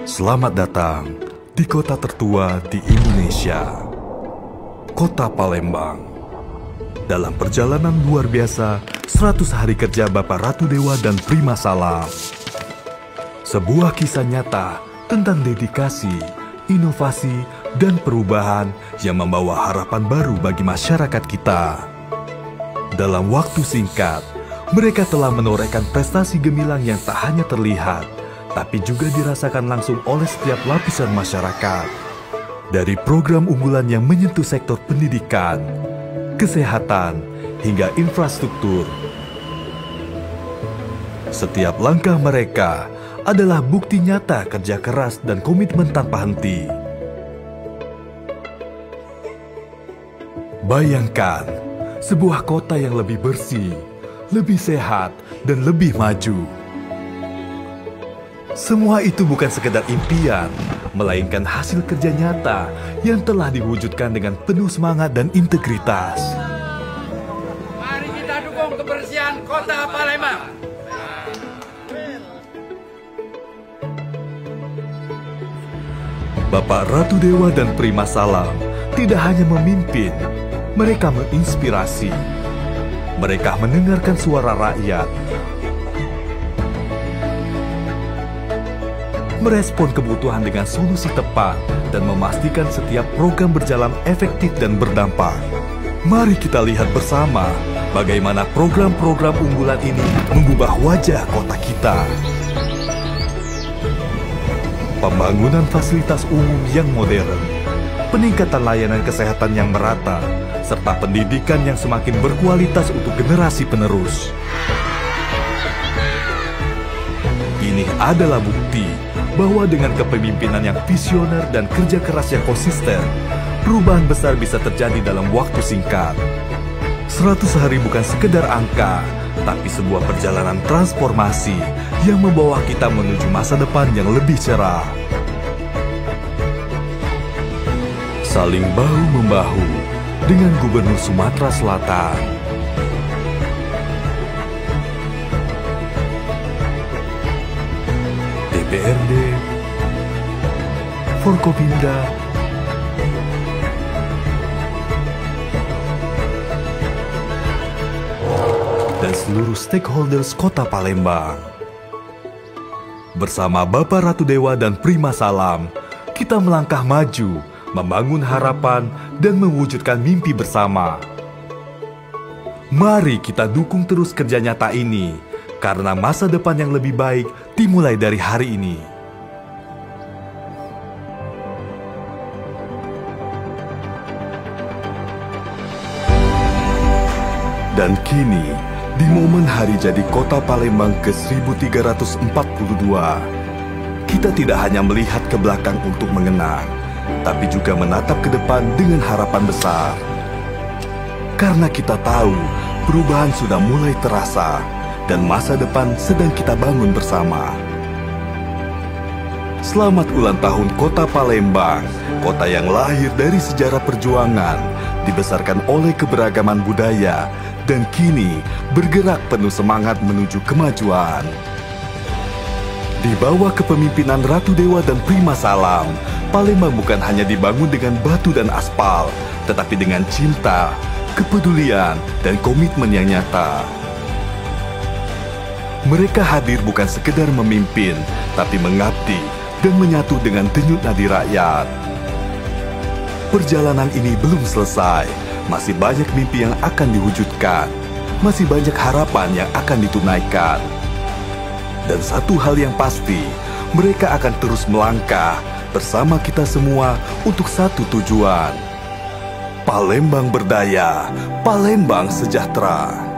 Selamat datang di kota tertua di Indonesia, Kota Palembang. Dalam perjalanan luar biasa, 100 hari kerja Bapak Ratu Dewa dan Prima Salam. Sebuah kisah nyata tentang dedikasi, inovasi, dan perubahan yang membawa harapan baru bagi masyarakat kita. Dalam waktu singkat, mereka telah menorehkan prestasi gemilang yang tak hanya terlihat, tapi juga dirasakan langsung oleh setiap lapisan masyarakat. Dari program unggulan yang menyentuh sektor pendidikan, kesehatan, hingga infrastruktur. Setiap langkah mereka adalah bukti nyata kerja keras dan komitmen tanpa henti. Bayangkan, sebuah kota yang lebih bersih, lebih sehat, dan lebih maju. Semua itu bukan sekedar impian, melainkan hasil kerja nyata yang telah diwujudkan dengan penuh semangat dan integritas. Mari kita dukung kebersihan Kota Palembang. Bapak Ratu Dewa dan Prima Salam tidak hanya memimpin, mereka menginspirasi. Mereka mendengarkan suara rakyat, merespon kebutuhan dengan solusi tepat, dan memastikan setiap program berjalan efektif dan berdampak. Mari kita lihat bersama bagaimana program-program unggulan ini mengubah wajah kota kita. Pembangunan fasilitas umum yang modern, peningkatan layanan kesehatan yang merata, serta pendidikan yang semakin berkualitas untuk generasi penerus. Ini adalah bukti bahwa dengan kepemimpinan yang visioner dan kerja keras yang konsisten, perubahan besar bisa terjadi dalam waktu singkat. 100 hari bukan sekedar angka, tapi sebuah perjalanan transformasi yang membawa kita menuju masa depan yang lebih cerah. Saling bahu-membahu dengan Gubernur Sumatera Selatan. DPRD, Forkopimda, dan seluruh stakeholders Kota Palembang. Bersama Bapak Ratu Dewa dan Prima Salam, kita melangkah maju, membangun harapan, dan mewujudkan mimpi bersama. Mari kita dukung terus kerja nyata ini, karena masa depan yang lebih baik dimulai dari hari ini. Dan kini, di momen hari jadi Kota Palembang ke-1342, kita tidak hanya melihat ke belakang untuk mengenang, tapi juga menatap ke depan dengan harapan besar. Karena kita tahu perubahan sudah mulai terasa, dan masa depan sedang kita bangun bersama. Selamat ulang tahun Kota Palembang, kota yang lahir dari sejarah perjuangan, dibesarkan oleh keberagaman budaya, dan kini bergerak penuh semangat menuju kemajuan. Di bawah kepemimpinan Ratu Dewa dan Prima Salam, Palembang bukan hanya dibangun dengan batu dan aspal, tetapi dengan cinta, kepedulian, dan komitmen yang nyata. Mereka hadir bukan sekedar memimpin, tapi mengabdi dan menyatu dengan denyut nadi rakyat. Perjalanan ini belum selesai, masih banyak mimpi yang akan diwujudkan, masih banyak harapan yang akan ditunaikan. Dan satu hal yang pasti, mereka akan terus melangkah bersama kita semua untuk satu tujuan. Palembang berdaya, Palembang sejahtera.